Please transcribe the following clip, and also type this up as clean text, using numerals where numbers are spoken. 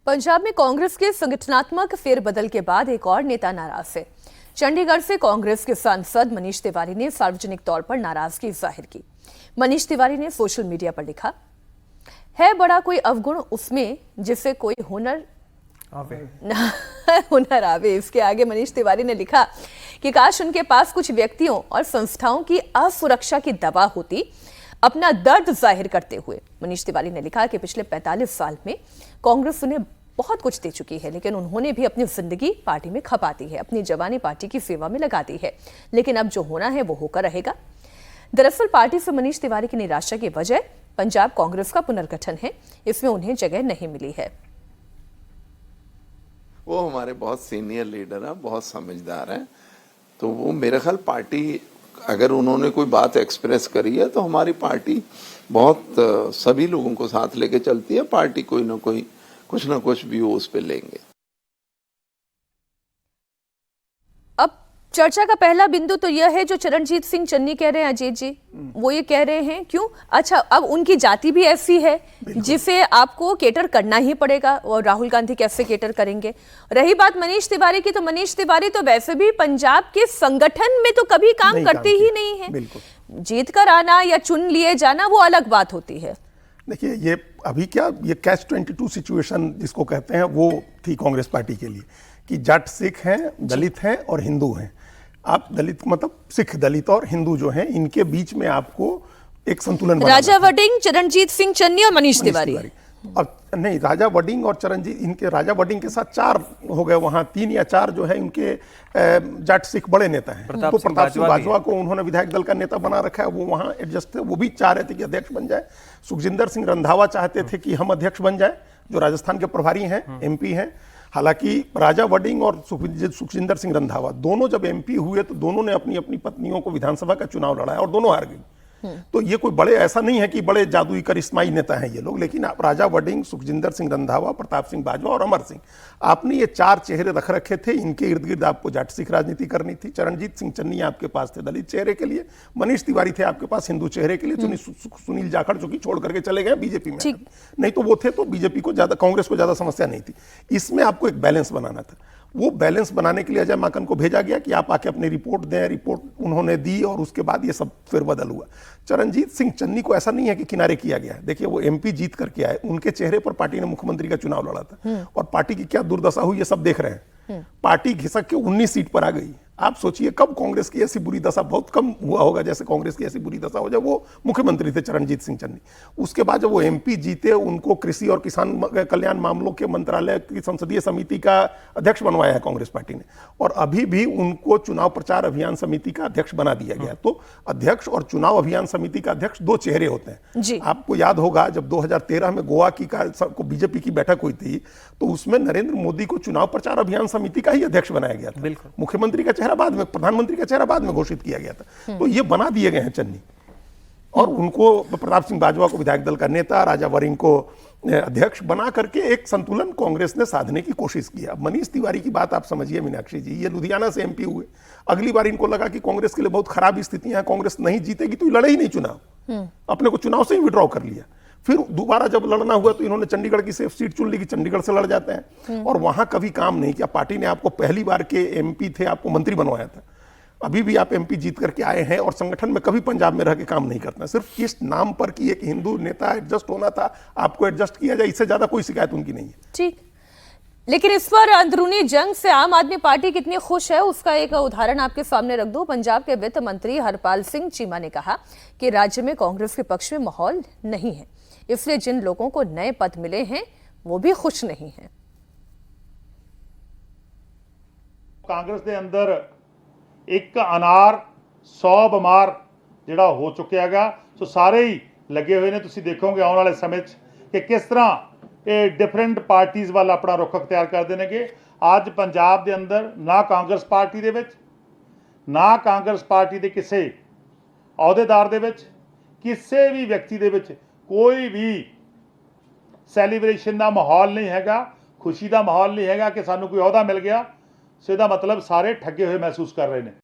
पंजाब में कांग्रेस के संगठनात्मक फेरबदल के बाद एक और नेता नाराज है। चंडीगढ़ से कांग्रेस के सांसद मनीष तिवारी ने सार्वजनिक तौर पर नाराजगी जाहिर की। मनीष तिवारी ने सोशल मीडिया पर लिखा, है बड़ा कोई अवगुण उसमें जिसे कोई हुनर आवे। इसके आगे मनीष तिवारी ने लिखा कि काश उनके पास कुछ व्यक्तियों और संस्थाओं की असुरक्षा की दवा होती। अपना दर्द जाहिर करते हुए मनीष तिवारी ने लिखा कि पिछले 45 साल में कांग्रेस उन्हें बहुत कुछ दे चुकी है, लेकिन उन्होंने भी अपनी जिंदगी पार्टी में खपा दी है, अपनी जवानी पार्टी की सेवा में लगा दी है, लेकिन अब जो होना है वो होकर रहेगा। दरअसल पार्टी से मनीष तिवारी की निराशा की वजह पंजाब कांग्रेस का पुनर्गठन है, इसमें उन्हें जगह नहीं मिली है। वो हमारे बहुत सीनियर लीडर हैं, बहुत समझदार हैं, तो वो मेरे ख्याल पार्टी अगर उन्होंने कोई बात एक्सप्रेस करी है तो हमारी पार्टी बहुत सभी लोगों को साथ लेके चलती है। पार्टी कोई ना कोई कुछ ना कुछ व्यू उस पे लेंगे। अब चर्चा का पहला बिंदु तो यह है जो चरणजीत सिंह चन्नी कह रहे हैं, अजीत जी वो ये कह रहे हैं क्यों? अच्छा, अब उनकी जाति भी ऐसी है जिसे आपको केटर करना ही पड़ेगा, और राहुल गांधी कैसे केटर करेंगे? रही बात मनीष तिवारी की, तो मनीष तिवारी तो वैसे भी पंजाब के संगठन में तो कभी काम करते ही नहीं है। जीत कर आना या चुन लिए जाना वो अलग बात होती है। देखिए, ये अभी क्या ये कैच 22 सिचुएशन जिसको कहते हैं वो थी कांग्रेस पार्टी के लिए कि जाट सिख हैं, दलित हैं और हिंदू हैं। आप दलित मतलब सिख, दलित और हिंदू जो हैं, इनके बीच में आपको एक संतुलन बनाना है। राजा वडिंग, चरणजीत सिंह चन्नी और मनीष तिवारी। और नहीं, राजा वडिंग और चरणजीत, इनके राजा वडिंग के साथ 4 हो गए, वहां 3 या 4 जो है इनके जाट सिख बड़े नेता हैं। तो प्रताप सिंह बाजवा को उन्होंने विधायक दल का नेता बना रखा है, वो वहां एडजस्ट थे। वो भी चाह रहे थे कि अध्यक्ष बन जाए। सुखजिंदर सिंह रंधावा चाहते थे कि हम अध्यक्ष बन जाए, जो राजस्थान के प्रभारी हैं, एमपी हैं। हालांकि राजा वडिंग और सुखजिंदर सिंह रंधावा दोनों जब एमपी हुए तो दोनों ने अपनी अपनी पत्नियों को विधानसभा का चुनाव लड़ाया और दोनों हार गई। तो ये कोई बड़े, ऐसा नहीं है कि बड़े जादुई करिश्माई नेता हैं ये लोग, लेकिन आप राजा वडिंग, सुखजिंदर सिंह रंधावा, प्रताप सिंह बाजवा और अमर सिंह, आपने ये 4 चेहरे रख रखे थे। इनके इर्द गिर्द आपको जाट सिख राजनीति करनी थी। चरणजीत सिंह चन्नी आपके पास थे दलित चेहरे के लिए, मनीष तिवारी थे आपके पास हिंदू चेहरे के लिए। सुनील जाखड़ जो कि छोड़ करके चले गए बीजेपी में, नहीं तो वो थे, तो बीजेपी को ज्यादा, कांग्रेस को ज्यादा समस्या नहीं थी। इसमें आपको एक बैलेंस बनाना था। वो बैलेंस बनाने के लिए अजय माकन को भेजा गया कि आप आके अपनी रिपोर्ट दें। रिपोर्ट उन्होंने दी और उसके बाद ये सब फेरबदल हुआ। चरणजीत सिंह चन्नी को ऐसा नहीं है कि किनारे किया गया है। देखिए, वो एमपी जीत करके आए, उनके चेहरे पर पार्टी ने मुख्यमंत्री का चुनाव लड़ा था और पार्टी की क्या दुर्दशा हुई ये सब देख रहे हैं। पार्टी घिसक के 19 सीट पर आ गई। आप सोचिए कब कांग्रेस की ऐसी बुरी दशा, बहुत कम हुआ होगा जैसे कांग्रेस की ऐसी बुरी दशा हो, जब वो मुख्यमंत्री थे चरणजीत सिंह चन्नी। उसके बाद जब वो एमपी जीते, उनको कृषि और किसान कल्याण मामलों के मंत्रालय की संसदीय समिति का अध्यक्ष बनवाया है कांग्रेस पार्टी ने, और अभी भी उनको चुनाव प्रचार अभियान समिति का अध्यक्ष बना दिया गया। तो अध्यक्ष और चुनाव अभियान समिति का अध्यक्ष 2 चेहरे होते हैं। आपको याद होगा जब 2013 में गोवा की बीजेपी की बैठक हुई थी, तो उसमें नरेंद्र मोदी को चुनाव प्रचार अभियान समिति का ही अध्यक्ष बनाया गया था। मुख्यमंत्री का चेहरा बाद में, प्रधानमंत्री का चेहरा बाद में घोषित किया गया था। तो ये बना दिए गए हैं चन्नी, और उनको प्रताप सिंह बाजवा को विधायक दल का नेता, राजा वरिंग को अध्यक्ष बना करके एक संतुलन कांग्रेस ने साधने की कोशिश की। अब मनीष तिवारी की बात आप समझिए मीनाक्षी जी, ये लुधियाना से एमपी हुए। अगली बार इनको लगा कि कांग्रेस के लिए बहुत खराब स्थितियां हैं, कांग्रेस नहीं जीतेगी, तो लड़े ही नहीं चुनाव, अपने को चुनाव से ही विड्रॉ कर लिया। फिर दोबारा जब लड़ना हुआ तो इन्होंने चंडीगढ़ की सेफ सीट चुन ली कि चंडीगढ़ से लड़ जाते हैं, और वहां कभी काम नहीं किया। पार्टी ने आपको पहली बार के एमपी थे, आपको मंत्री बनवाया था। अभी भी आप एमपी जीत करके आए हैं, और संगठन में कभी पंजाब में रह के काम नहीं करता। सिर्फ इस नाम पर कि एक हिंदू नेता एडजस्ट होना था, आपको एडजस्ट किया जाए, इससे ज्यादा कोई शिकायत उनकी नहीं है। ठीक, लेकिन इस पर अंदरूनी जंग से आम आदमी पार्टी कितनी खुश है उसका एक उदाहरण आपके सामने रख दूं। पंजाब के वित्त मंत्री हरपाल सिंह चीमा ने कहा कि राज्य में कांग्रेस के पक्ष में माहौल नहीं है, इसलिए जिन लोगों को नए पद मिले हैं वो भी खुश नहीं है। कांग्रेस के अंदर एक अनार 100 बीमार जिहड़ा हो चुकिया है, सो सारे ही लगे हुए ने। तुसीं देखोगे आने वाले समय कि किस तरह ये डिफरेंट पार्टीज़ वाल अपना रुख अख्तियार करते हैं। कि अज पंजाब के अंदर ना कांग्रेस पार्टी दे विच, ना कांग्रेस पार्टी के किसी अहुदेदार दे विच, किसी भी व्यक्ति दे विच कोई भी सैलीब्रेशन का माहौल नहीं हैगा, खुशी का माहौल नहीं हैगा कि सानू कोई अहुदा मिल गया। सो इसदा मतलब सारे ठगे हुए महसूस कर रहे हैं।